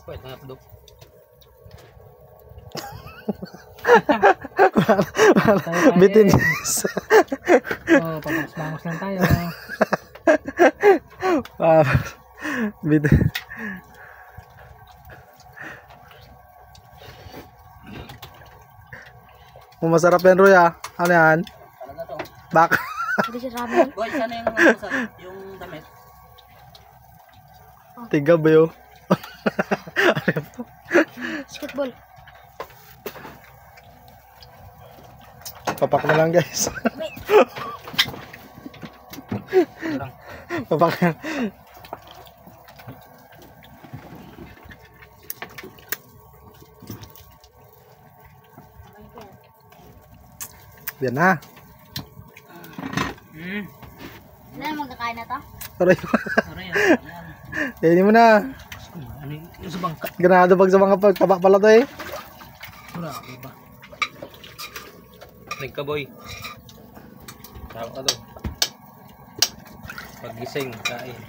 Pwede na po. Bitin. Oh, pabangos lang tayo. Bitin. Masarap yan, Roy, ah. Ano yan? Talaga to. Bak. Hindi siya ramen. Boy, sana yung damit. Tiga ba yun? Basketball. Papak na lang, guys. Papak na. Yan na. Ano yung magkakain na to? Aray. Aray, yan. Kainin mo na. Ano yung sa bangka? Ganado pag sa mga pagtabak pala to eh. Grabe ba? Nagka boy. Tawag ka to. Paggising, kain.